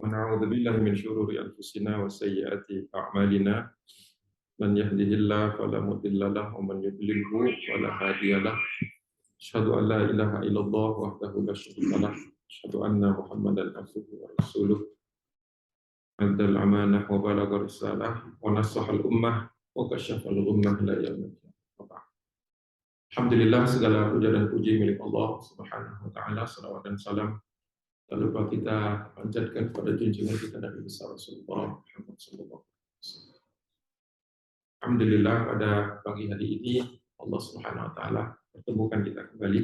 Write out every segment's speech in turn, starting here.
ونعوذ بالله من شرور أنفسنا وسيئات أعمالنا من يهده الله فلا مضل له ومن يضلله فلا هادي له أشهد أن لا إله إلا الله وحده لا شريك له أشهد أن محمدا عبده ورسوله أدى الأمانة وبلغ الرسالة ونصح الأمة وكشف الغمة إلى يوم القيامة. Alhamdulillah, segala puja dan puji milik Allah Subhanahu wa taala, salawat dan salam tak lupa kita panjatkan kepada junjungan kita Nabi besar Rasulullah Muhammad sallallahu alaihi wasallam. Alhamdulillah, pada pagi hari ini Allah Subhanahu wa taala pertemukan kita kembali.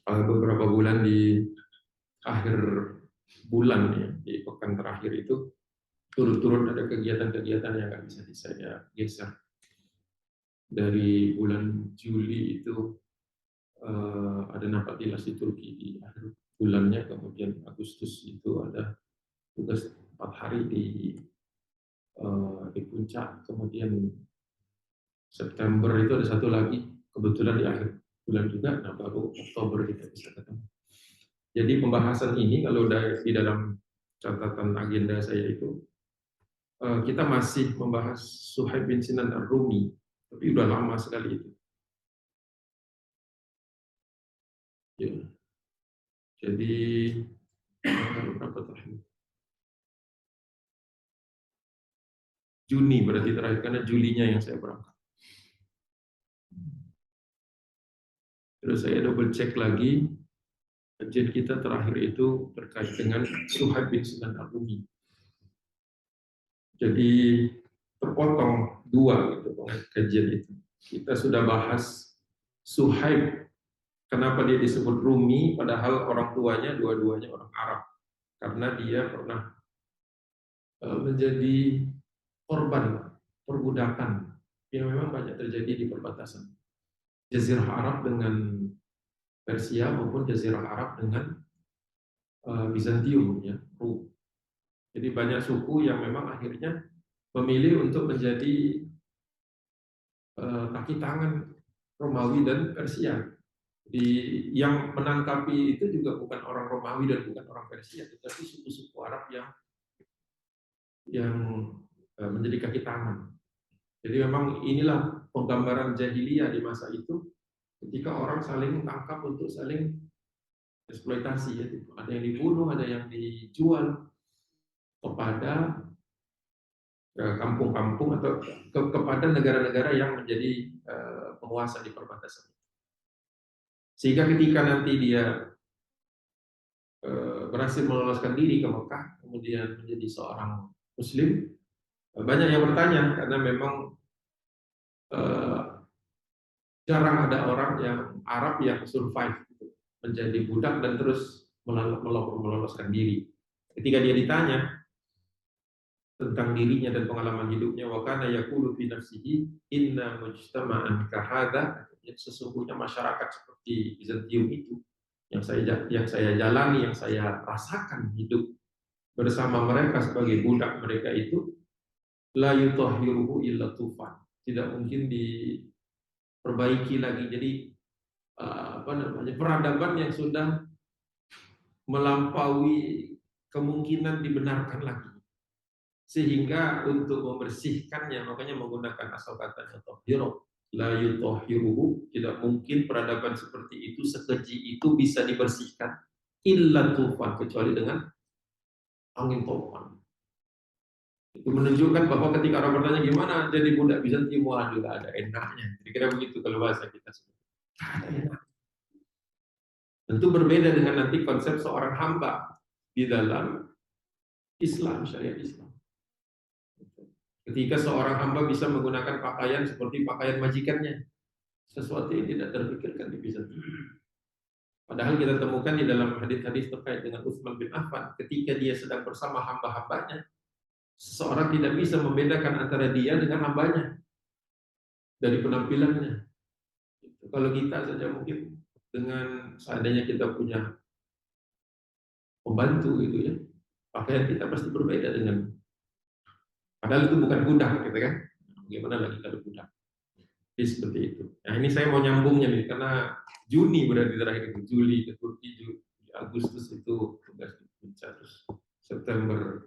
Beberapa bulan di akhir bulan ya, di pekan terakhir itu turut-turut ada kegiatan-kegiatan yang nggak bisa saya geser. Dari bulan Juli itu ada Napatilas di Turki di akhir bulannya, kemudian Agustus itu ada tugas 4 hari di Puncak, kemudian September itu ada satu lagi, kebetulan di akhir bulan juga, nah baru Oktober kita bisa ketemu. Jadi pembahasan ini kalau di dalam catatan agenda saya itu kita masih membahas Suhaib bin Sinan Ar-Rumi, tapi udah lama sekali itu. Ya. Jadi berapa terakhir? Juni berarti terakhir, karena Julinya yang saya berangkat. Terus saya double check lagi, kajian kita terakhir itu terkait dengan Suhaib bin Sinan Ar-Rumi. Jadi terpotong 2 gitu kajian itu. Kita sudah bahas Suhaib, kenapa dia disebut Rumi, padahal orang tuanya dua-duanya orang Arab. Karena dia pernah menjadi korban perbudakan yang memang banyak terjadi di perbatasan Jazirah Arab dengan Persia maupun Jazirah Arab dengan Bizantium, ya, Rum. Jadi banyak suku yang memang akhirnya memilih untuk menjadi kaki tangan Romawi dan Persia. Yang menangkapi itu juga bukan orang Romawi dan bukan orang Persia, tetapi suku-suku Arab yang menjadi kaki tangan. Jadi memang inilah penggambaran jahiliyah di masa itu, ketika orang saling tangkap untuk saling eksploitasi. Ya. Ada yang dibunuh, ada yang dijual kepada kampung-kampung atau kepada negara-negara yang menjadi penguasa di perbatasan. Sehingga ketika nanti dia berhasil meloloskan diri ke Mekah, kemudian menjadi seorang Muslim, banyak yang bertanya karena memang jarang ada orang yang Arab yang survive menjadi budak dan terus meloloskan diri. Ketika dia ditanya tentang dirinya dan pengalaman hidupnya, wa kana yaqulu fi nafsihi inna mujtama'an kahadha, sesungguhnya masyarakat seperti Bizantium itu yang saya jalani, yang saya rasakan hidup bersama mereka sebagai budak mereka itu, la yutahhiruhu illa tufan, tidak mungkin diperbaiki lagi. Jadi peradaban yang sudah melampaui kemungkinan dibenarkan lagi. Sehingga untuk membersihkannya, makanya menggunakan asal kata yutahhiru, la yutahhiruhu, tidak mungkin peradaban seperti itu, sekeji itu bisa dibersihkan illa tufan, kecuali dengan angin topan. Itu menunjukkan bahwa ketika orang bertanya gimana jadi budak Bizantium, wah juga ada enaknya. Kira-kira begitu kalau bahasa kita sebut. Ada enak. Tentu berbeda dengan nanti konsep seorang hamba di dalam Islam, syariat Islam. Ketika seorang hamba bisa menggunakan pakaian seperti pakaian majikannya, sesuatu yang tidak terpikirkan di Bizantium. Padahal kita temukan di dalam hadis-hadis terkait dengan Utsman bin Affan, ketika dia sedang bersama hamba-hambanya, seseorang tidak bisa membedakan antara dia dengan hambanya dari penampilannya. Kalau kita saja mungkin dengan seandainya kita punya pembantu gitu ya, pakaian kita pasti berbeda dengan, padahal itu bukan budak gitu kan. Bagaimana lagi kalau budak? Jadi seperti itu. Nah ini saya mau nyambungnya nih, karena Juni berarti terakhir itu, Juli ke Turki, Agustus itu tugas di Puncak, terus September.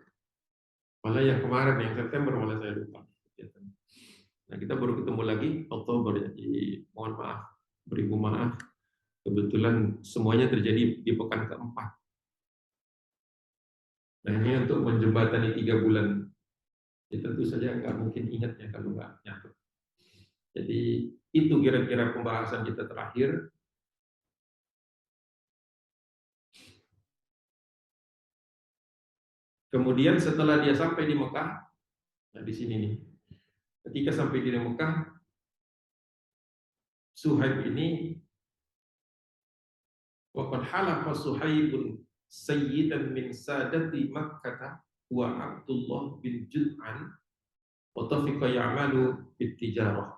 Malah yang kemarin, yang September malah saya lupa. Nah, kita baru ketemu lagi Oktober, jadi mohon maaf, beribu maaf. Kebetulan semuanya terjadi di pekan keempat. Nah, ini untuk menjembatani 3 bulan. Ya, tentu saja nggak mungkin ingatnya kalau nggak nyatu. Jadi itu kira-kira pembahasan kita terakhir. Kemudian setelah dia sampai di Mekah, nah di sini nih, ketika sampai di Mekah, Suhaib ini, waqad halafa Suhaibun sayyidan min sadati Makkah wa Abdullah bin Jud'an wa tafiqa ya'malu bit-tijarah.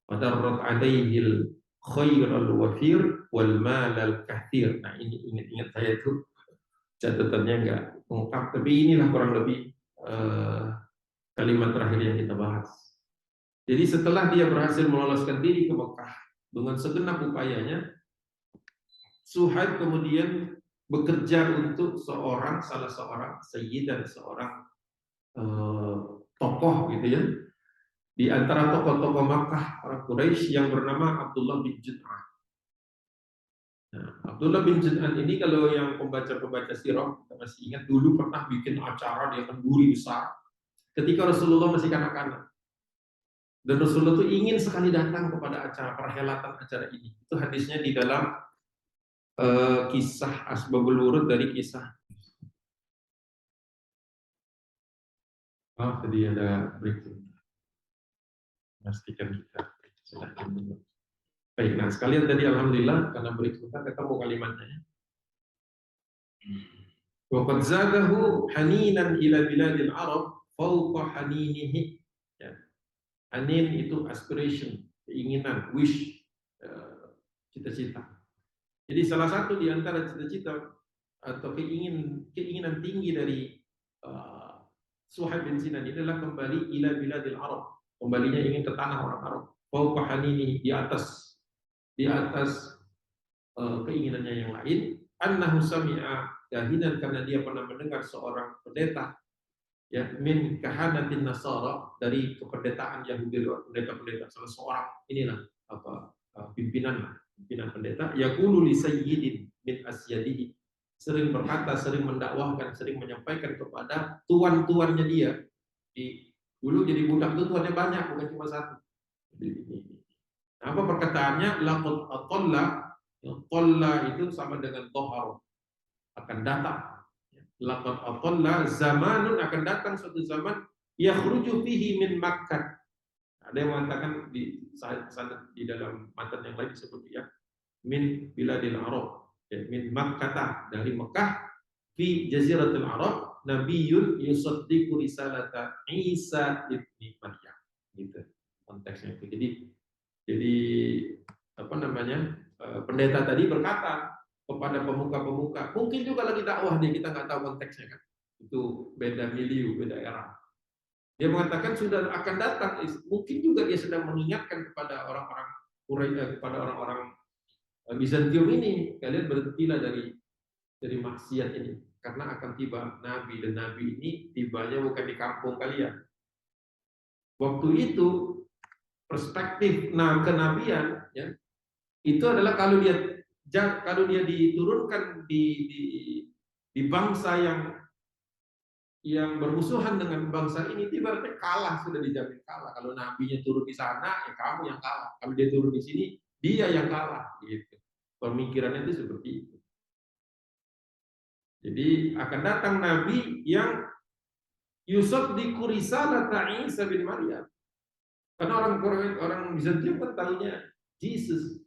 Fadarrat alaihi al-khair al-wafir wal mal al-kathir. Nah, ini ingat-ingat saya itu catatannya enggak lengkap, tapi inilah kurang lebih kalimat terakhir yang kita bahas. Jadi setelah dia berhasil meloloskan diri ke Mekah dengan segenap upayanya, Suhaib kemudian bekerja untuk salah seorang sayyid dan seorang tokoh gitu ya, di antara tokoh-tokoh Makkah orang Quraisy yang bernama Abdullah bin Jud'an. Nah, Abdullah bin Jud'an ini kalau yang pembaca-pembaca sirah kita masih ingat dulu pernah bikin acara di kenduri besar ketika Rasulullah masih kanak-kanak. Dan Rasulullah itu ingin sekali datang kepada acara perhelatan acara ini. Itu hadisnya di dalam kisah Asbabul Wurud dari kisah. Tadi ada breakthrough. Pastikan kita sudah ketemu. Baik, nah sekalian tadi alhamdulillah karena breakthrough kita ketemu kalimatnya. Wa qad zadahu haninan ila biladil Arab fawqa haninihi. Ya. Hanin itu aspiration, keinginan, wish, cita-cita. Jadi salah satu di antara cita-cita atau keinginan tinggi dari Suhaib bin Sinan ini adalah kembali ila biladil Arab. Kembalinya ingin ke tanah orang Arab. Fawqa haninihi, di atas keinginannya yang lain. Annahu sami'a kahinan, karena dia pernah mendengar seorang pendeta ya min kahanatin nasara, dari kependetaan Yahudi, pendeta-pendeta, salah seorang inilah pimpinan pendeta, yaqulu li sayyidin min asyadihi, sering berkata, sering mendakwahkan, sering menyampaikan kepada tuan-tuannya dia. Dulu jadi budak itu tuannya banyak, bukan cuma satu. Apa perkataannya? Laqad atalla itu sama dengan tohar, akan datang. Laqad atalla zamanun, akan datang suatu zaman yakhruju fihi min Makkah. Ada yang mengatakan di dalam matan yang lain disebut ya min biladil Arab, ya, min Makkah, dari Mekah, fi jaziratil Arab nabiyyun yusaddiqu risalata Isa ibni Maryam. Gitu konteksnya itu. Jadi apa namanya, pendeta tadi berkata kepada pemuka-pemuka, mungkin juga lagi dakwah nih, kita nggak tahu konteksnya kan, itu beda milieu, beda era. Dia mengatakan sudah akan datang, mungkin juga dia sedang mengingatkan kepada orang-orang Quraisy, kepada orang-orang Bizantium ini, kalian berhentilah dari maksiat ini, karena akan tiba nabi, dan nabi ini tibanya bukan di kampung kalian. Waktu itu perspektif kenabian ya, itu adalah kalau dia diturunkan di bangsa yang bermusuhan dengan bangsa ini, ibaratnya kalah, sudah dijamin kalah. Kalau nabinya turun di sana, ya kamu yang kalah. Kalau dia turun di sini, dia yang kalah. Gitu. Pemikirannya itu seperti itu. Jadi akan datang nabi yang yusaddiqu risalata Isa bin Maryam. Karena orang Bizantium kan tahunya Jesus.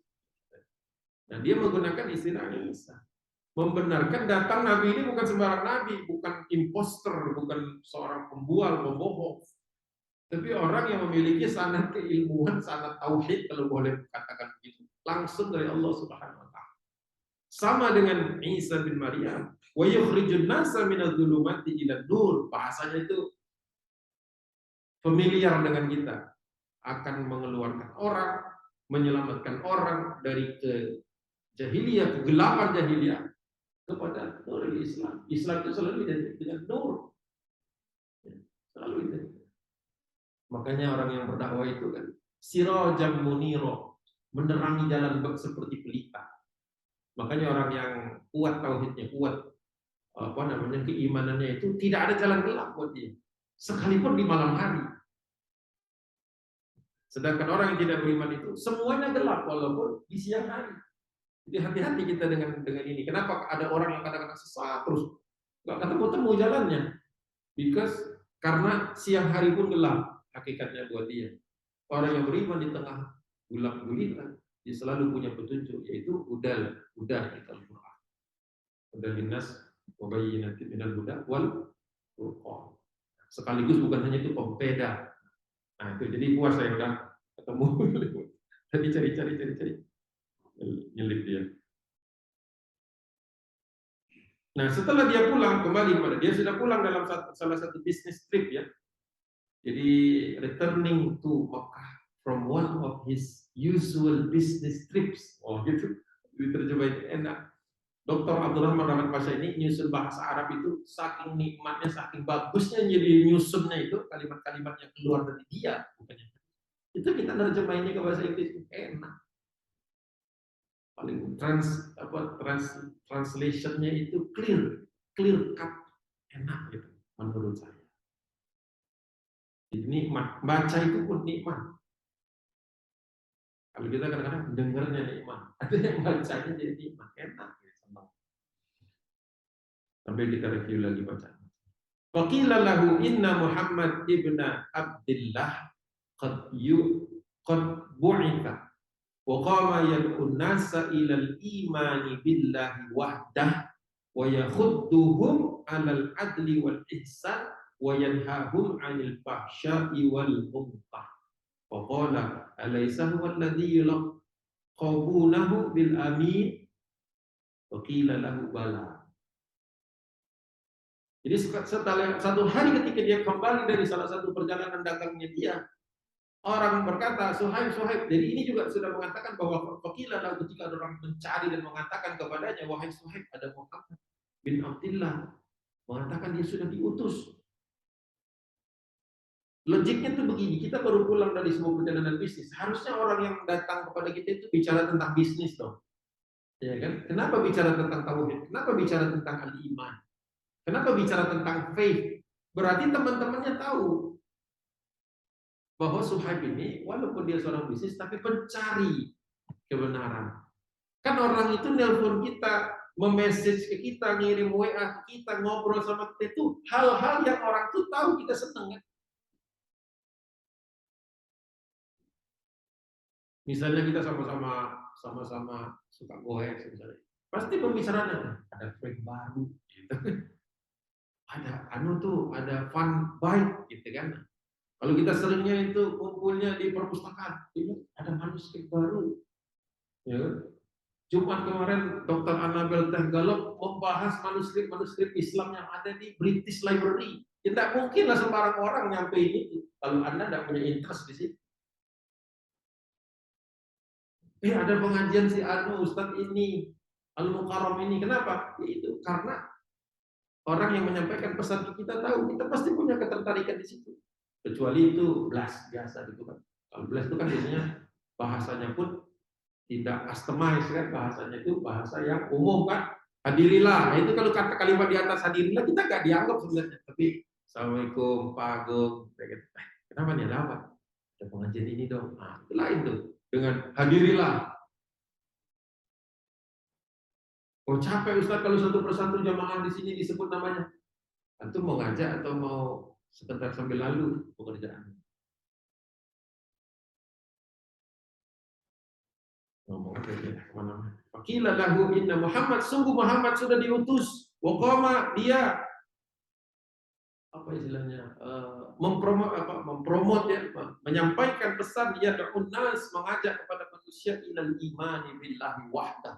Nah, dia menggunakan istilah Isa. Membenarkan datang nabi ini bukan sembarang nabi, bukan imposter, bukan seorang pembual, pembohong. Tapi orang yang memiliki sanad keilmuan, sanad tauhid, kalau boleh katakan begitu, langsung dari Allah Subhanahu wa taala. Sama dengan Isa bin Maryam, wa yukhrijun nasa minadh-dhulumati ila nur. Bahasanya itu familiar dengan kita. Akan mengeluarkan orang, menyelamatkan orang dari kejahiliyah, kegelapan jahiliyah, kepada nur Islam. Islam itu selalu identik dengan nur. Ya, selalu identik. Makanya orang yang berdakwah itu kan sirajam muniro, menerangi jalan seperti pelita. Makanya orang yang kuat tauhidnya, kuat keimanannya itu tidak ada jalan gelap buat dia. Sekalipun di malam hari. Sedangkan orang yang tidak beriman itu semuanya gelap walaupun di siang hari. Jadi hati-hati kita dengan ini. Kenapa ada orang yang kadang-kadang sesat terus nggak ketemu-temu jalannya? Karena siang hari pun gelap hakikatnya buat dia. Orang yang beriman di tengah gelap gulita, dia selalu punya petunjuk, yaitu udah kita Al-Quran. Udah linnas wa bayyinatin minal huda wal furqan. Sekaligus bukan hanya itu pembeda. Nah itu jadi puas saya udah ketemu. Tadi cari nyelip dia. Nah setelah dia pulang kembali kepada dia sudah pulang dalam salah satu bisnis trip ya. Jadi returning to Makkah from one of his usual business trips. Oh gitu. Diterjemahin enak. Dr. Abdurrahman Rahman Pasha ini nyusun bahasa Arab itu saking nikmatnya, saking bagusnya jadi nyusunnya itu kalimat-kalimat yang keluar dari dia bukannya. Itu kita nerjemahinnya ke bahasa Inggris enak. Paling translationnya itu clear cut, enak gitu menurut saya. Jadi nikmat, baca itu pun nikmat. Kalau kita kadang-kadang dengarnya nikmat, ada yang bacanya jadi nikmat, enak. Sampai kita review lagi bacaan. Faqila lahu inna Muhammad ibn Abdullah qad bu'itha wa qama yad'un nasa ila al-imani billahi wahdah wa yakhudduhum 'ala al-'adli wal ihsan wa yanhahum 'anil fahsya'i wal munkar. Wa qala alaysa huwa alladhi yulaqabunahu bil amin? Wa qila lahu bala. Jadi setelah satu hari ketika dia kembali dari salah satu perjalanan dagangnya dia, orang berkata, Suhaib. Jadi ini juga sudah mengatakan bahwa fakilah ketika ada orang mencari dan mengatakan kepadanya, wahai Suhaib, ada Muhammad bin Abdullah, mengatakan dia sudah diutus. Logiknya tuh begini, kita baru pulang dari sebuah perjalanan bisnis. Harusnya orang yang datang kepada kita itu bicara tentang bisnis dong. Ya kan? Kenapa bicara tentang tauhid? Kenapa bicara tentang al-iman? Kenapa bicara tentang faith? Berarti teman-temannya tahu bahwa Suhaib ini walaupun dia seorang bisnis tapi pencari kebenaran. Kan orang itu nelpon kita, memessage ke kita, ngirim WA ke kita, ngobrol sama kita itu hal-hal yang orang tuh tahu kita seneng kan? Misalnya kita sama-sama suka goes misalnya. Pasti pembicaraannya ada tren baru gitu. Ada fun bike gitu kan. Kalau kita seringnya itu kumpulnya di perpustakaan, itu ada manuskrip baru. Ya. Jumat kemarin Dr. Annabel Tenggalop membahas manuskrip Islam yang ada di British Library. Tidak mungkin lah sembarang orang nyampe ini kalau Anda tidak punya interest di situ. Ada pengajian si Ustadz ini, Al-Mukarram ini. Kenapa? Itu karena orang yang menyampaikan pesan kita tahu, kita pasti punya ketertarikan di situ. Kecuali itu blast biasa gitu kan. Kalau blast itu kan biasanya bahasanya pun tidak customized kan, bahasanya itu bahasa yang umum kan. Hadirilah, itu kalau kata kalimat di atas hadirilah kita nggak dianggap sebenarnya. Tapi Assalamualaikum Pak Agung, kenapa nih ada apa? Ada pengajian ini dong. Nah, itu lain tuh dengan hadirilah. Oh capek Ustaz kalau satu persatu jamaah di sini disebut namanya. Antum mau ngajak atau mau sebentar sambil lalu pekerjaan? Ngomong aja kemana-mana. Fakila lahu inna Muhammad, sungguh Muhammad sudah diutus. Waqama dia apa istilahnya mempromot ya, menyampaikan pesan dia nas mengajak kepada manusia ilal imani billahi wahdah,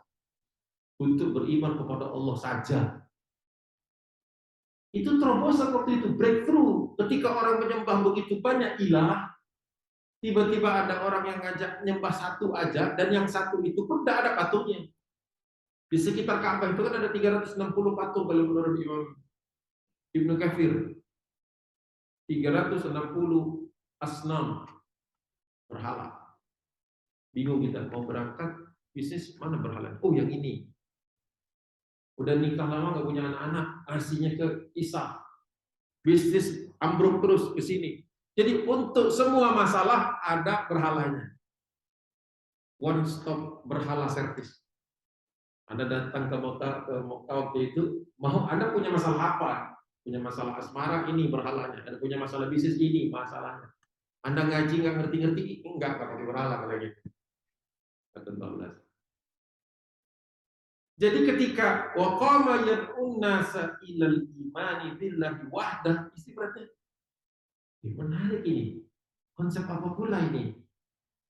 untuk beriman kepada Allah saja. Itu terobosan waktu itu, breakthrough. Ketika orang menyembah begitu banyak ilah, tiba-tiba ada orang yang ngajak nyembah satu aja, dan yang satu itu pun tidak ada patungnya. Di sekitar Ka'bah itu kan ada 360 patung kalau menurut Imam Ibnu Katsir. 360 asnam berhala. Bingung kita mau berangkat bisnis mana berhala? Oh yang ini. Udah nikah lama nggak punya anak-anak, aslinya ke Isa. Bisnis ambruk terus ke sini. Jadi untuk semua masalah ada berhalanya. One stop berhala service. Anda datang ke Mekah waktu itu, mau Anda punya masalah apa? Punya masalah asmara, ini berhalanya. Anda punya masalah bisnis, ini masalahnya. Anda ngaji nggak ngerti-ngerti, enggak pakai berhala kalau gitu. Kata 14. Jadi ketika waqama yad'un nasa ilal imani billahi wahdah, isi berarti menarik ini. Konsep apa pula ini?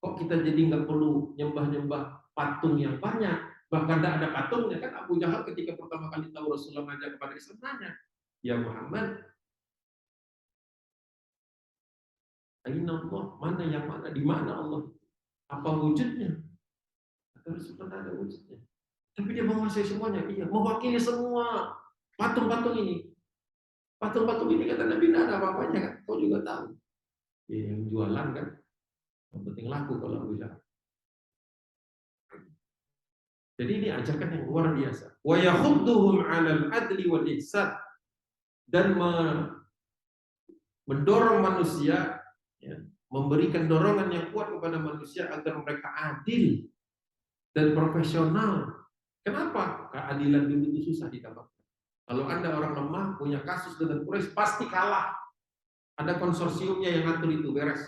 Kok kita jadi nggak perlu nyembah-nyembah patung yang banyak? Bahkan tidak ada patungnya kan. Abu Jahal ketika pertama kali tahu Rasulullah ngajak kepada Islam nanya, ya Muhammad, aina Allah, mana yang mana, di mana Allah? Apa wujudnya? Kata Rasulullah ada wujudnya. Tapi dia menguasai semuanya, iya, mewakili semua patung-patung ini. Patung-patung ini kata Nabi tidak ada apa-apanya kan, kau juga tahu. Ya, yang jualan kan, yang penting laku kalau Abu Jahal. Jadi ini ajakan yang luar biasa. Wa yakhudduhum 'alal adli wal ihsan, dan mendorong manusia, ya, memberikan dorongan yang kuat kepada manusia agar mereka adil dan profesional. Kenapa? Keadilan dulu itu susah didapatkan. Kalau Anda orang lemah punya kasus dengan Quraisy pasti kalah. Ada konsorsiumnya yang ngatur itu, beres.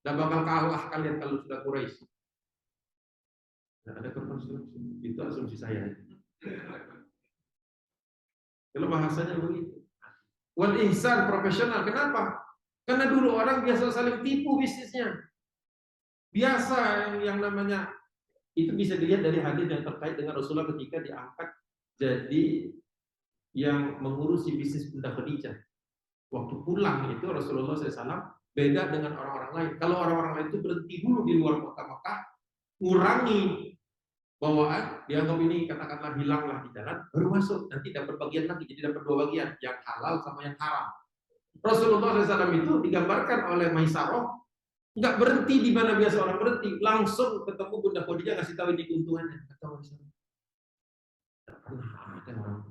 Gak bakal kalah kalian kalau sudah Quraisy. Nah, ada konsorsium, itu asumsi saya. Kalau bahasanya begitu. Wal ihsan, profesional. Kenapa? Karena dulu orang biasa saling tipu bisnisnya. Biasa yang namanya, itu bisa dilihat dari hadis yang terkait dengan Rasulullah ketika diangkat jadi yang mengurusi bisnis Bunda Khadijah. Waktu pulang itu Rasulullah SAW beda dengan orang-orang lain. Kalau orang-orang lain itu berhenti dulu di luar kota Mekah, ngurangi bawaan, dianggap ini katakanlah hilanglah di jalan, baru masuk, nanti dapat bagian lagi, jadi dapat dua bagian, yang halal sama yang haram. Rasulullah SAW itu digambarkan oleh Maisarah, nggak berhenti di mana biasa orang berhenti, langsung ketemu Bunda Khadijah ngasih tahu ini keuntungannya. Kata Maisarah, tidak pernah ada orang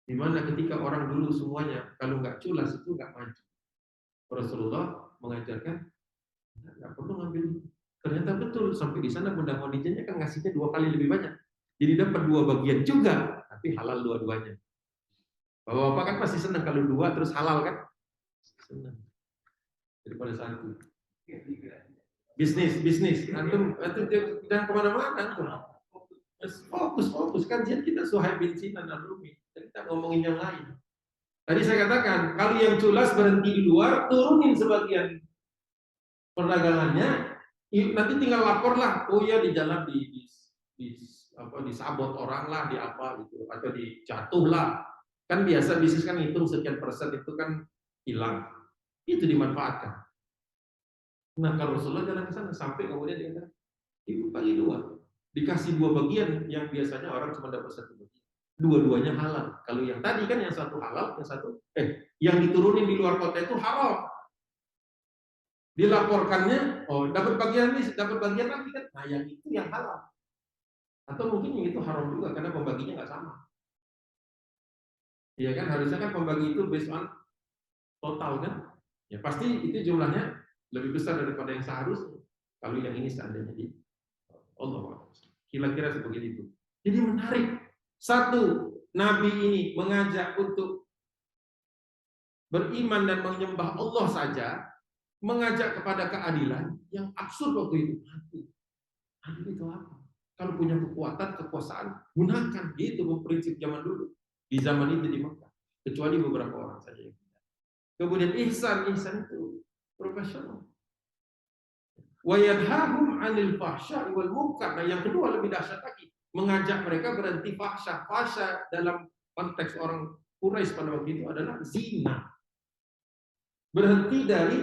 di mana ketika orang dulu semuanya kalau nggak culas itu nggak maju. Rasulullah mengajarkan nggak perlu ngambil. Ternyata betul, sampai di sana Bunda Khadijahnya kan ngasihnya 2 kali lebih banyak. Jadi dapat 2 bagian juga, tapi halal dua-duanya. Bapak-bapak kan pasti senang kalau 2 terus halal kan? Senang. Daripada 1. Bisnis. Antum jangan kemana-mana. Fokus. Kajian kita Suhaib bin Sinan Ar-Rumi. Kita ngomongin yang lain. Tadi saya katakan, kalau yang culas berhenti di luar, turunin sebagian perdagangannya. Nanti tinggal laporlah, oh ya di jalan disabot orang lah, di apa gitu, atau dijatuh lah. Kan biasa bisnis kan hitung sekian persen itu kan hilang, itu dimanfaatkan. Nah kalau Rasulullah jalan ke sana sampai kemudian dia kata, ibu bagi 2, dikasih 2 bagian yang biasanya orang cuma dapat 1 bagian. Dua-duanya halal. Kalau yang tadi kan yang satu halal, yang diturunin di luar kota itu haram. Dilaporkannya, oh dapat bagian ini, dapat bagian lagi kan, nah yang itu yang halal. Atau mungkin yang itu haram juga karena pembaginya nggak sama. Iya kan, harusnya kan pembagi itu based on total kan. Ya pasti itu jumlahnya lebih besar daripada yang seharusnya. Kalau yang ini seandainya di Allah, kira-kira seperti itu. Jadi menarik. Satu, Nabi ini mengajak untuk beriman dan menyembah Allah saja, mengajak kepada keadilan yang absurd waktu itu. Adil itu apa? Kalau punya kekuasaan, gunakan. Itu prinsip zaman dulu. Di zaman itu di Mekah. Kecuali beberapa orang saja. Kemudian ihsan itu profesional. Wa yanhahum 'anil fahsya'i wal munkar. Nah, yang kedua lebih dahsyat lagi, mengajak mereka berhenti fahsya. Fahsya dalam konteks orang Quraisy pada waktu itu adalah zina. Berhenti dari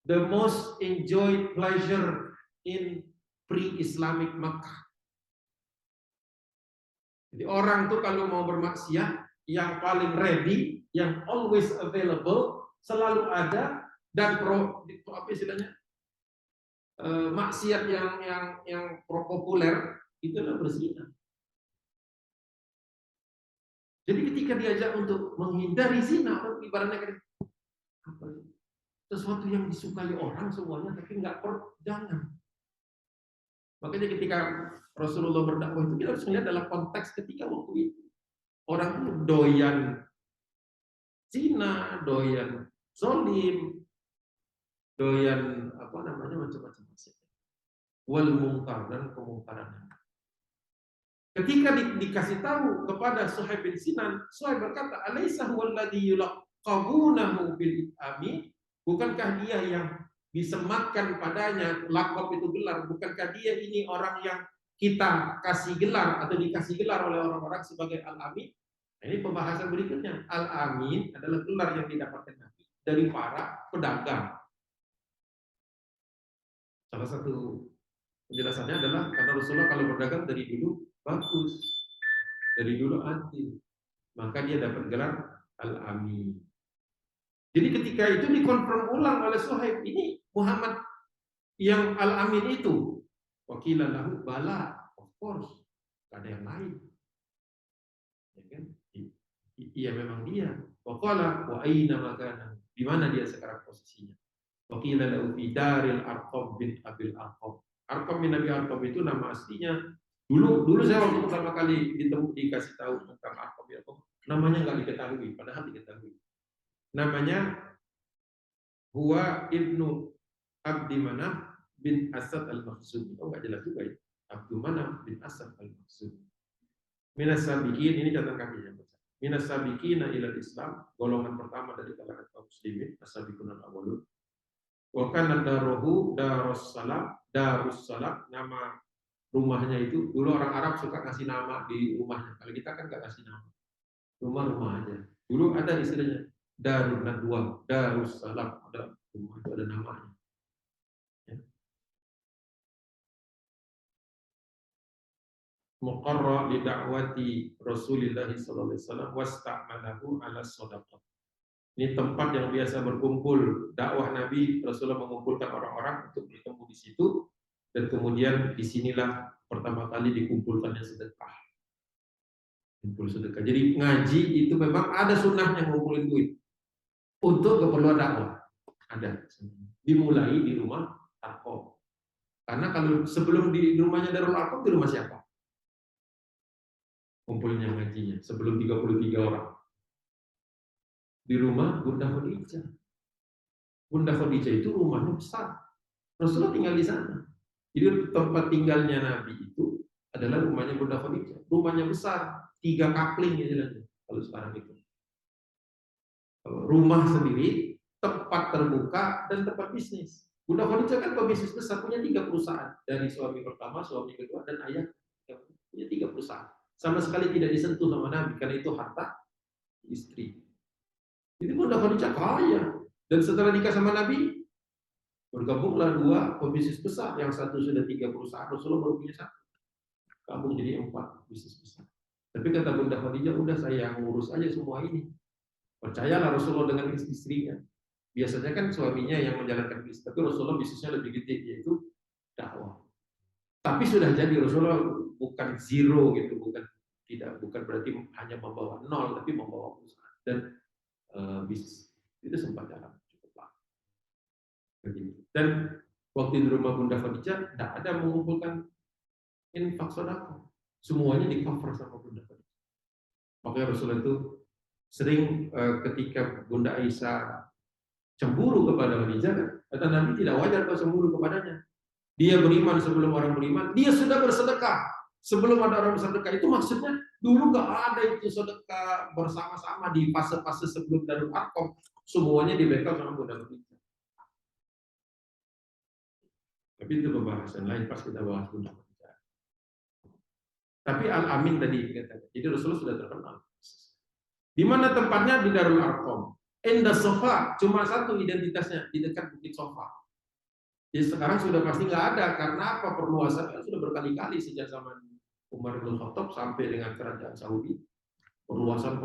the most enjoyed pleasure in pre-Islamic Makkah. Jadi orang tuh kalau mau bermaksiat, yang paling ready, yang always available, selalu ada, dan apa istilahnya, maksiat yang populer itu adalah berzina. Jadi ketika diajak untuk menghindari zina, orang ibaratnya kayak apa? Sesuatu yang disukai orang semuanya, tapi jangan. Makanya ketika Rasulullah berdakwah itu kita harus melihat dalam konteks ketika waktu itu orang itu doyan zina, doyan zolim, doyan apa namanya macam-macam wal mungkar dan kemungkaran. Ketika dikasih tahu kepada Suhaib bin Sinan, Suhaib berkata, "Alaisa huwal ladzi yulaqabunahu bil itami?" Bukankah dia yang disematkan padanya lakop itu gelar? Bukankah dia ini orang yang kita kasih gelar atau dikasih gelar oleh orang-orang sebagai Al-Amin? Ini pembahasan berikutnya. Al-Amin adalah gelar yang didapatkan Nabi dari para pedagang. Salah satu penjelasannya adalah karena Rasulullah kalau berdagang dari dulu bagus, dari dulu adil, maka dia dapat gelar Al-Amin. Jadi ketika itu dikonfirm ulang oleh Suhaib, ini Muhammad yang Al-Amin itu, wakilan lahu bala, of course, gak ada yang lain, ya kan? Iya memang dia. Waqala wa aina makana, di mana dia sekarang posisinya? Wakilan lahu fi daril Arqam bin Abil Arqam. Arqam bin Abi Arqam itu nama aslinya. Dulu saya waktu pertama kali dikasih tahu tentang Arqam bin Arqam, namanya nggak diketahui, padahal diketahui. Namanya Huwa ibnu Abdi Manaf bin Asad al-Makhzumi. Oh nggak jelas juga ya. Abdu Manaf bin Asad al-Makhzumi. Minas sabiqin, ini catatan kaki ya. Minas sabiqina ilal Islam, golongan pertama dari kalangan kaum muslimin, as-sabiqun al-awwalun. Wa kana daruhu Darussalam, Darussalam, nama rumahnya itu. Dulu orang Arab suka kasih nama di rumahnya. Kalau kita kan nggak kasih nama. Rumah-rumah aja. Dulu ada istilahnya Darun Nadwa, Darussalam, ada rumah itu ada namanya. Ya. Muqarra li da'wati Rasulillah sallallahu alaihi wasallam wasta'malahu ala shadaqah. Ini tempat yang biasa berkumpul dakwah Nabi. Rasulullah mengumpulkan orang-orang untuk bertemu di situ, dan kemudian disinilah pertama kali dikumpulkannya sedekah. Kumpul sedekah. Jadi ngaji itu memang ada sunnahnya ngumpulin duit untuk keperluan dakwah. Ada. Dimulai di rumah Arqam. Karena kalau sebelum di rumahnya Darul Arqam, di rumah siapa? Kumpulnya ngajinya sebelum 33 orang. Di rumah Bunda Khadijah. Bunda Khadijah itu rumahnya besar. Rasulullah tinggal di sana. Jadi tempat tinggalnya Nabi itu adalah rumahnya Bunda Khadijah. Rumahnya besar, 3 kapling ya kalau sekarang itu. Rumah sendiri, tempat terbuka, dan tempat bisnis. Bunda Khadijah kan pebisnis besar, punya 3 perusahaan. Dari suami pertama, suami kedua, dan ayah punya 3 perusahaan. Sama sekali tidak disentuh sama Nabi, karena itu harta istri. Jadi Bunda Khadijah kaya. Dan setelah nikah sama Nabi, bergabunglah 2 pebisnis besar. Yang satu sudah 3 perusahaan, Rasulullah baru punya 1. Gabung jadi 4 bisnis besar. Tapi kata Bunda Khadijah, udah saya ngurus aja semua ini. Percayalah Rasulullah dengan istrinya. Biasanya kan suaminya yang menjalankan bisnis, tapi Rasulullah bisnisnya lebih gede, yaitu dakwah. Tapi sudah jadi Rasulullah bukan zero gitu, bukan berarti hanya membawa 0, tapi membawa perusahaan dan bisnis. Itu sempat jalan cukup lama. Begitu. Dan waktu di rumah Bunda Khadijah tidak ada mengumpulkan infak sedekah. Semuanya di cover sama Bunda Khadijah. Makanya Rasulullah itu sering ketika Bunda Aisyah cemburu kepada Khadijah, kata Nabi tidak wajar kalau cemburu kepadanya. Dia beriman sebelum orang beriman, dia sudah bersedekah sebelum ada orang bersedekah. Itu maksudnya dulu gak ada itu sedekah bersama-sama di fase-fase sebelum Darul Arqam. Semuanya di backup sama Bunda Khadijah. Tapi itu pembahasan lain pas kita bahas Bunda Khadijah. Tapi Al-Amin tadi dikatakan. Jadi Rasulullah sudah terkenal. Di mana tempatnya? Di Darul Arqam. Inda Sofa, cuma satu identitasnya di dekat Bukit Sofa. Jadi sekarang sudah pasti nggak ada, karena apa? Perluasannya sudah berkali-kali sejak zaman Umar bin Khattab sampai dengan kerajaan Saudi, perluasan.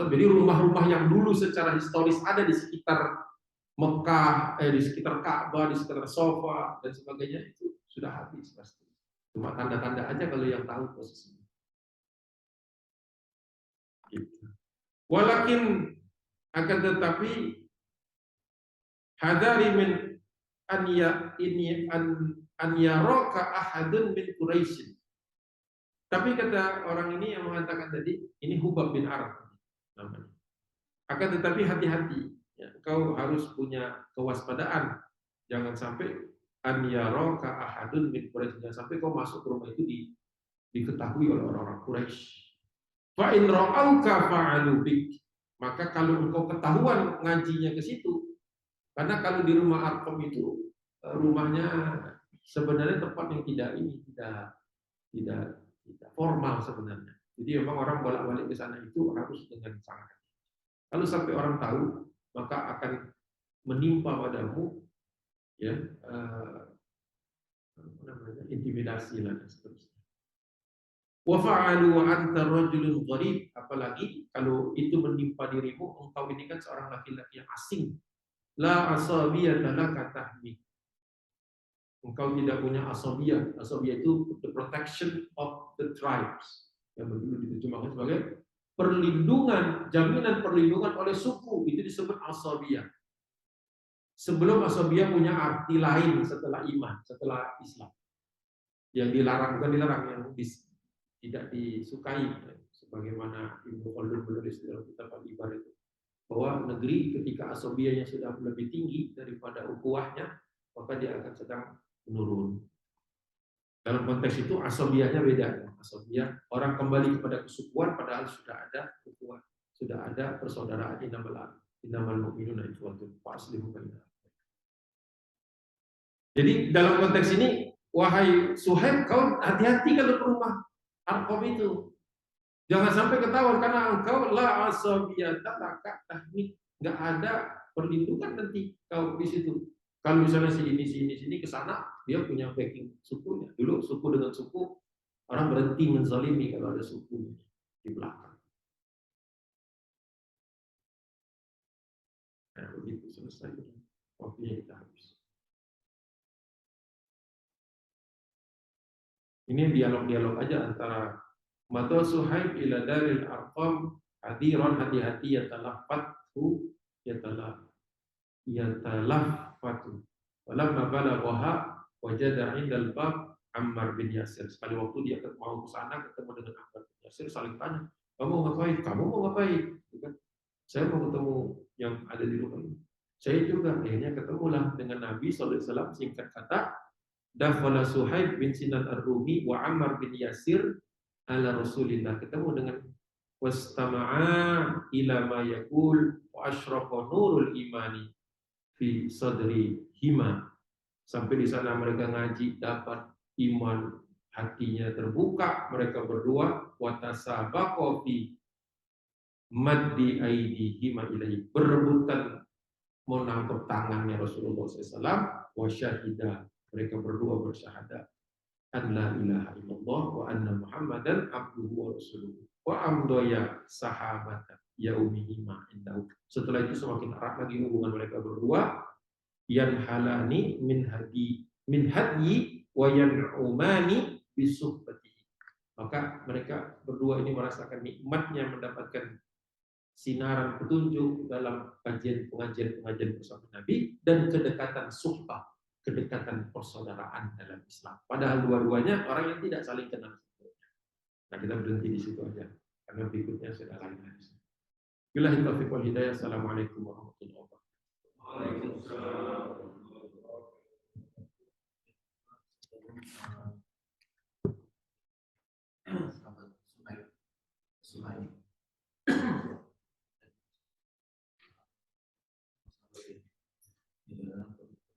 Jadi rumah-rumah yang dulu secara historis ada di sekitar Mekah, di sekitar Ka'bah, di sekitar Sofa dan sebagainya itu sudah habis pasti. Cuma tanda-tanda aja kalau yang tahu posisinya. Gitu. Walakin akan tetapi hadari min an ya ini an yaraka ahadun min Quraisy. Tapi kata orang ini yang mengatakan tadi, ini Hubab bin Arab namanya. Akan tetapi hati-hati, ya, kau harus punya kewaspadaan. Jangan sampai an yaraka ahadun min Quraisy, jangan sampai kau masuk ke rumah itu diketahui oleh orang-orang Quraisy. Fa in ra'auka fa'alu bik. Maka kalau engkau ketahuan ngajinya ke situ, karena kalau di rumah Arqam itu rumahnya sebenarnya tempat yang tidak formal sebenarnya. Jadi memang orang bolak-balik ke sana itu harus dengan sangat. Kalau sampai orang tahu, maka akan menimpa padamu ya intimidasi dan seterusnya. Wa fa'alu wa anta rajulun gharib, apalagi kalau itu menimpa dirimu, engkau ini kan seorang laki-laki yang asing. La asabiyata laka tahmik. Engkau tidak punya asabiyah. Asabiyah itu the protection of the tribes. Yang dulu diterjemahkan sebagai perlindungan, jaminan perlindungan oleh suku. Itu disebut asabiyah. Sebelum asabiyah punya arti lain setelah iman, setelah Islam. Yang dilarang, bukan dilarang, yang tidak disukai. Sebagaimana Ibnu Khaldun menulis dalam kitab Al-Ibar itu. Bahwa negeri ketika asabiyahnya sudah lebih tinggi daripada ukhuwahnya, maka dia akan sedang menurun. Dalam konteks itu asabiyahnya beda. Asabiyah orang kembali kepada kesukuan padahal sudah ada ukhuwah, sudah ada persaudaraan innamal mu'minuna ikhwatun fa'aslihu bainahum. Jadi dalam konteks ini, wahai Suhaib, kau hati-hati kalau ke rumah Arqam itu. Jangan sampai ketahuan karena engkau la asabiyata laka tahmid, enggak ada perlindungan nanti kau di situ. Kalau misalnya sini ke sana, dia punya backing sukunya. Dulu suku dengan suku, orang berhenti menzalimi kalau ada suku di belakang. Nah, begitu selesai. Waktunya kita habis. Ini dialog-dialog aja antara Mata Suhaib ila daril Arqam hadiran, hati-hati yatalaffatu yatalaffatu. Walamma balaghaha wajada 'indal bab Ammar bin Yasir. Sekali waktu dia mau ke sana ketemu dengan Ammar bin Yasir, saling tanya, "Kamu mau ngapain? Kamu mau ngapain?" Gitu. Saya mau ketemu yang ada di rumah ini. Saya juga akhirnya ketemulah dengan Nabi sallallahu alaihi wasallam. Singkat kata, dakhala Suhaib bin Sinan Ar-Rumi wa Ammar bin Yasir ala Rasulillah, ketemu dengan wastama'a ila ma yaqul wa asyraqa nurul imani fi sadri hima. Sampai di sana mereka ngaji, dapat iman hatinya terbuka, mereka berdua wa tasabaqa fi maddi aidihima ilaihi, berebutan menangkap tangannya Rasulullah SAW, wa syahida, mereka berdua bersyahadat an la ilaha illallah wa anna muhammadan abduhu wa rasuluhu wa amdoya sahabata yaumihima indahu. Setelah itu semakin erat lagi hubungan mereka berdua, yanhalani min hadyi wa yan'umani bisuhbatihi. Maka mereka berdua ini merasakan nikmatnya mendapatkan sinaran petunjuk dalam pengajian bersama Nabi dan kedekatan suhbah, kedekatan persaudaraan dalam Islam. Padahal dua-duanya orang yang tidak saling kenal. Nah, kita berhenti di situ aja karena berikutnya sudah lain lagi. Billahi taufiq wal hidayah. Assalamualaikum warahmatullahi wabarakatuh. Waalaikumsalam.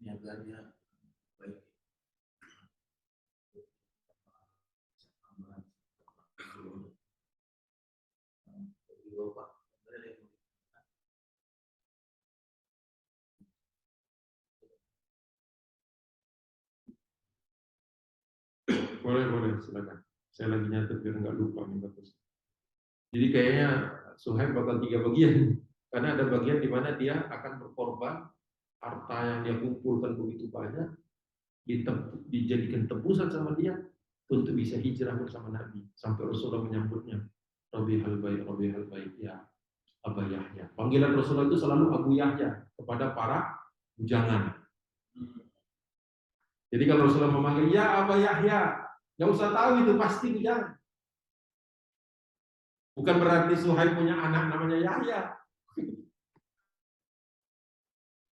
Niagarnya baik. Boleh, silakan. Saya lagi nyatet biar nggak lupa nih bagus. Jadi kayaknya Suhaib bakal 3 bagian. Karena ada bagian di mana dia akan berkorban, harta yang dia kumpulkan begitu banyak, dijadikan tebusan sama dia untuk bisa hijrah bersama Nabi. Sampai Rasulullah menyambutnya, Rabi hal baik, ya Aba Yahya. Panggilan Rasulullah itu selalu Abu Yahya kepada para bujangan. Jadi kalau Rasulullah memanggil, ya Aba Yahya, nggak usah tahu itu pasti bujangan. Bukan berarti Suhaib punya anak namanya Yahya.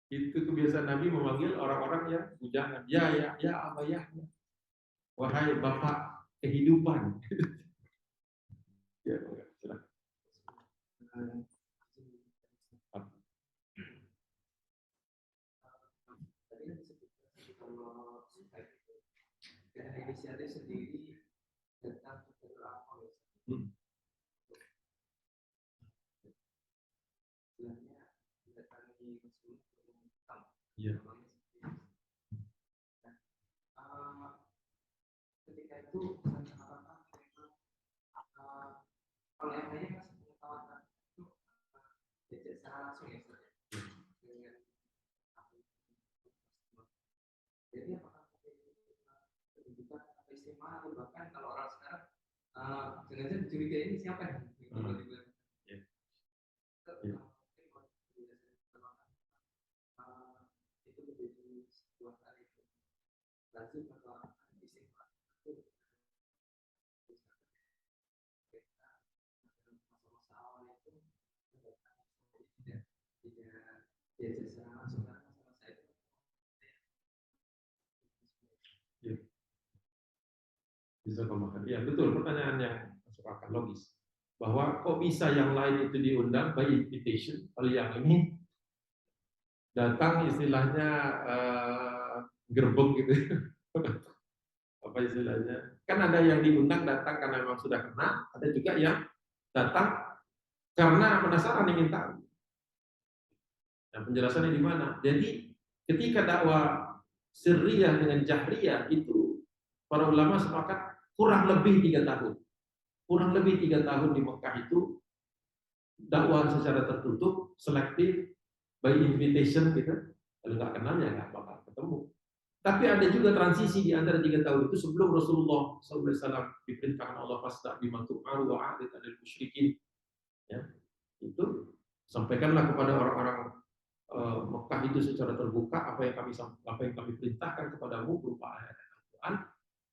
Itu kebiasaan Nabi memanggil orang-orang yang bujangan. Ya Aba Yahya. Wahai Bapak kehidupan. Ya, silakan. Inisiatif sendiri tentang keberlakuan istilahnya mendatangi Rasul ketika itu kalau yang lainnya masih pengetahuan itu diajak secara langsung ya dengan jadi apakah pendidikan atau istimewa atau bahkan kalau orang sekarang jangan-jangan curiga ini siapa nih tiba-tiba itu menjadi sebuah tarif lazim atau istimewa masa-masa awal itu tidak diajak secara langsung karena masa-masa itu bisa memakan. Ya betul, pertanyaan yang masuk akal, logis. Bahwa kok bisa yang lain itu diundang by invitation, kalau yang ini datang istilahnya gerbek gitu. Apa istilahnya? Kan ada yang diundang datang karena memang sudah kenal, ada juga yang datang karena penasaran ingin tahu. Nah, penjelasannya di mana? Jadi ketika dakwah sirriyah dengan jahriyah itu para ulama sepakat kurang lebih 3 tahun. Kurang lebih 3 tahun di Mekah itu dakwah secara tertutup, selektif, by invitation gitu. Kalau nggak kenal ya nggak bakal ketemu. Tapi ada juga transisi di antara 3 tahun itu sebelum Rasulullah SAW diperintahkan Allah fasda bima tu'maru wa a'rid 'anil musyrikin. Ya, itu sampaikanlah kepada orang-orang Mekah itu secara terbuka apa yang kami perintahkan kepadamu berupa ayat Al-Quran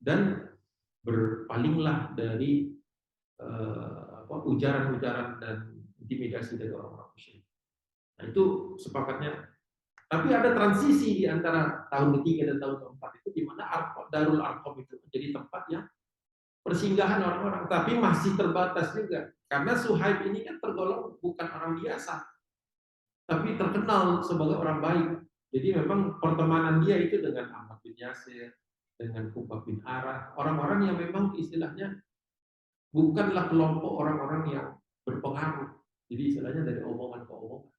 dan berpalinglah dari ujaran-ujaran dan intimidasi dari orang-orang musyrik. Nah itu sepakatnya. Tapi ada transisi di antara tahun ketiga dan tahun keempat itu di mana Darul Arqam itu menjadi tempat yang persinggahan orang-orang, tapi masih terbatas juga. Karena Suhaib ini kan tergolong bukan orang biasa, tapi terkenal sebagai orang baik. Jadi memang pertemanan dia itu dengan Ahmad bin Yasir, dengan Kubab bin Arah, orang-orang yang memang istilahnya bukanlah kelompok orang-orang yang berpengaruh. Jadi istilahnya dari omongan ke omongan.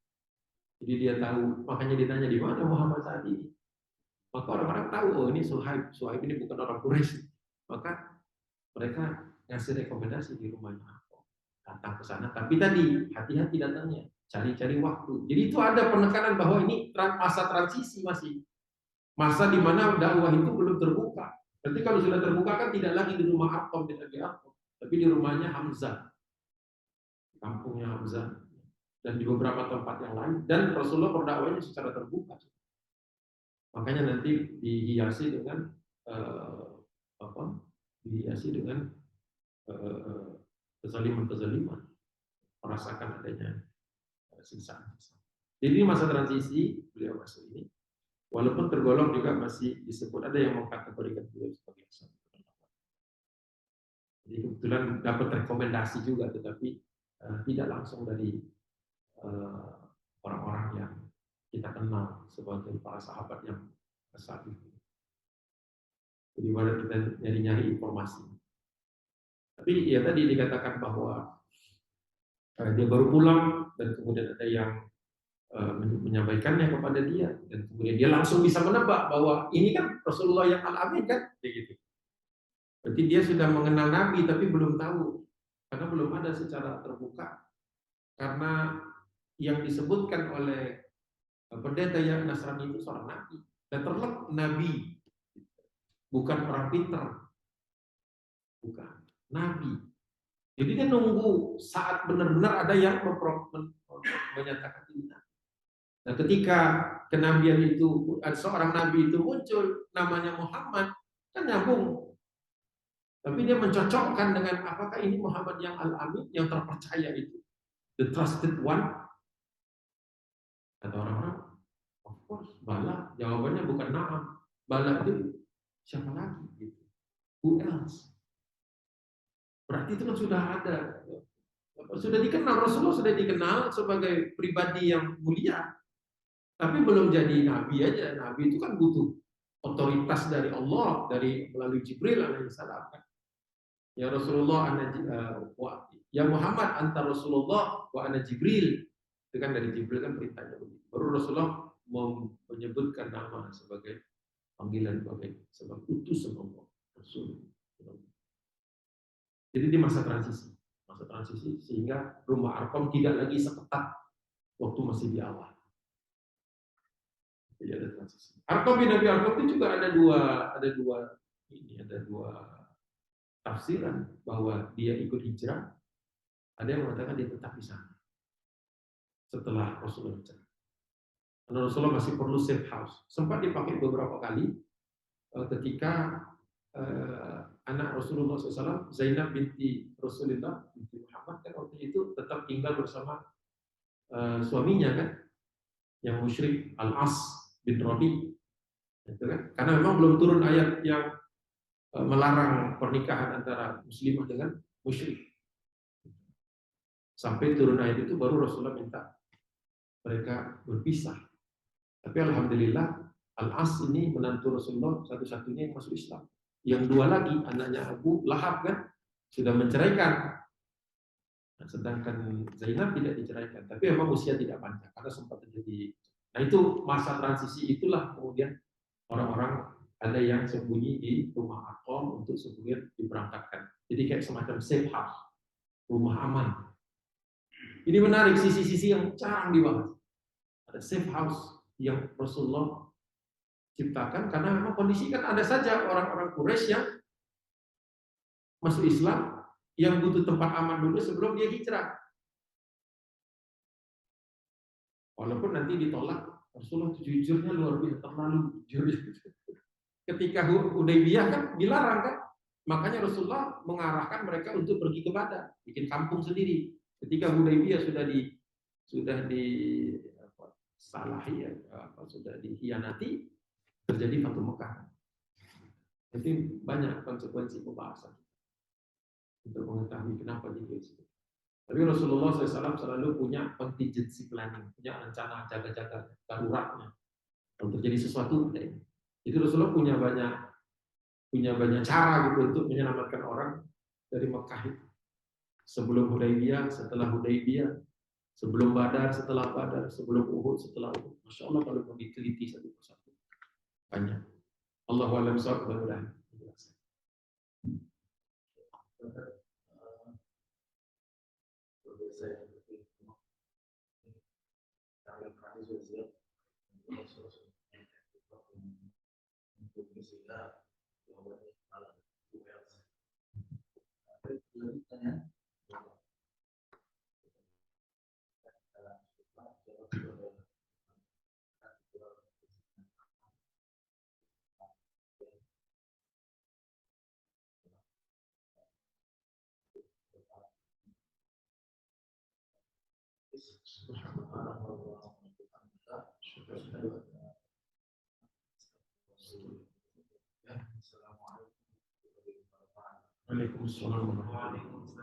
Jadi dia tahu, makanya ditanya di mana Muhammad saat ini. Maka orang-orang tahu, oh ini Suhaib. Suhaib ini bukan orang Quraisy. Maka mereka ngasih rekomendasi di rumahnya. Datang ke sana. Tapi tadi hati-hati datangnya, cari-cari waktu. Jadi itu ada penekanan bahwa ini masa transisi masih. Masa di mana dakwah itu belum terbuka. Berarti kalau sudah terbuka kan tidak lagi di rumah Arqam bin Abi Arqam, tapi di rumahnya Hamzah, kampungnya Hamzah, dan di beberapa tempat yang lain. Dan Rasulullah berdakwahnya secara terbuka. Makanya nanti dihiasi dengan dihiasi dengan kezaliman, merasakan adanya siksaan. Jadi masa transisi beliau masuk ini. Walaupun tergolong juga masih disebut, ada yang mengkategorikan beliau sebagai sahabat. Jadi kebetulan dapat rekomendasi juga, tetapi tidak langsung dari orang-orang yang kita kenal sebagai para sahabat yang besar itu. Jadi pada kita nyari-nyari informasi. Tapi ya tadi dikatakan bahwa dia baru pulang dan kemudian ada yang menyampaikannya kepada dia dan kemudian dia langsung bisa menebak bahwa ini kan Rasulullah yang al-amin kan, begitu. Berarti dia sudah mengenal Nabi tapi belum tahu, karena belum ada secara terbuka. Karena yang disebutkan oleh pendeta yang Nasrani itu seorang nabi, dan terlek nabi, bukan orang pintar, bukan nabi. Jadi dia nunggu saat benar-benar ada yang menyatakan ini. Nah, ketika kenabian itu, seorang nabi itu muncul, namanya Muhammad, kan nyambung. Tapi dia mencocokkan dengan apakah ini Muhammad yang al-amin, yang terpercaya itu, the trusted one. Kata orang-orang, of course, bala. Jawabannya bukan na'am. Bala itu siapa lagi? Gitu. Who else? Berarti itu kan sudah ada, sudah dikenal, Rasulullah sudah dikenal sebagai pribadi yang mulia. Tapi belum jadi nabi aja. Nabi itu kan butuh otoritas dari Allah, dari melalui Jibril alaihissalam. Ya Rasulullah, ya Muhammad anta Rasulullah wa ana Jibril. Itu kan dari Jibril kan perintahnya begitu. Baru Rasulullah menyebutkan nama sebagai panggilan sebagai utusan Allah, Rasul. Jadi di masa transisi sehingga rumah Arqam tidak lagi seketat waktu masih di awal. Jadi ada transisi. Arqam bin Abi Arqam itu juga ada dua tafsiran, bahwa dia ikut hijrah. Ada yang mengatakan dia tetap di sana setelah Rasulullah hijrah. Karena Rasulullah masih perlu safe house. Sempat dipakai beberapa kali ketika anak Rasulullah SAW, Zainab binti Rasulullah binti Muhammad, kan waktu itu tetap tinggal bersama suaminya kan, yang musyrik, Al-As bin Rabi, itu kan? Karena memang belum turun ayat yang melarang pernikahan antara muslimah dengan musyrik. Sampai turun ayat itu baru Rasulullah minta mereka berpisah. Tapi alhamdulillah Al-As ini menantu Rasulullah satu-satunya yang masuk Islam. Yang dua lagi anaknya Abu Lahab kan sudah menceraikan. Nah, sedangkan Zainab tidak diceraikan. Tapi memang usia tidak panjang karena sempat terjadi. Nah itu masa transisi itulah kemudian orang-orang ada yang sembunyi di rumah Arqam untuk kemudian diberangkatkan. Jadi kayak semacam safe house, rumah aman. Ini menarik, sisi-sisi yang jarang dibahas. Ada safe house yang Rasulullah ciptakan karena memang kondisi kan ada saja orang-orang Quraisy yang masuk Islam yang butuh tempat aman dulu sebelum dia hijrah. Walaupun nanti ditolak, Rasulullah jujurnya luar biasa, terlalu jujur. Ketika Hudaybiyah kan dilarang kan, makanya Rasulullah mengarahkan mereka untuk pergi ke Badar, bikin kampung sendiri. Ketika Hudaybiyah sudah sudah dikhianati, terjadi Fatu Mekah. Jadi banyak konsekuensi pembahasan untuk mengetahui kenapa jadi itu. Tapi Rasulullah SAW selalu punya contingency planning, punya rencana jaga-jaga daruratnya. Kalau terjadi sesuatu, itu Rasulullah punya banyak cara gitu untuk menyelamatkan orang dari Mekah itu. Sebelum Hudaybiyah, setelah Hudaybiyah, sebelum Badar, setelah Badar, sebelum Uhud, setelah Uhud. Masya Allah kalau mau diteliti satu persatu. Banyak. Allahu a'lam bishawab, mudah-mudahan. Waalaikumsalam warahmatullahi wabarakatuh.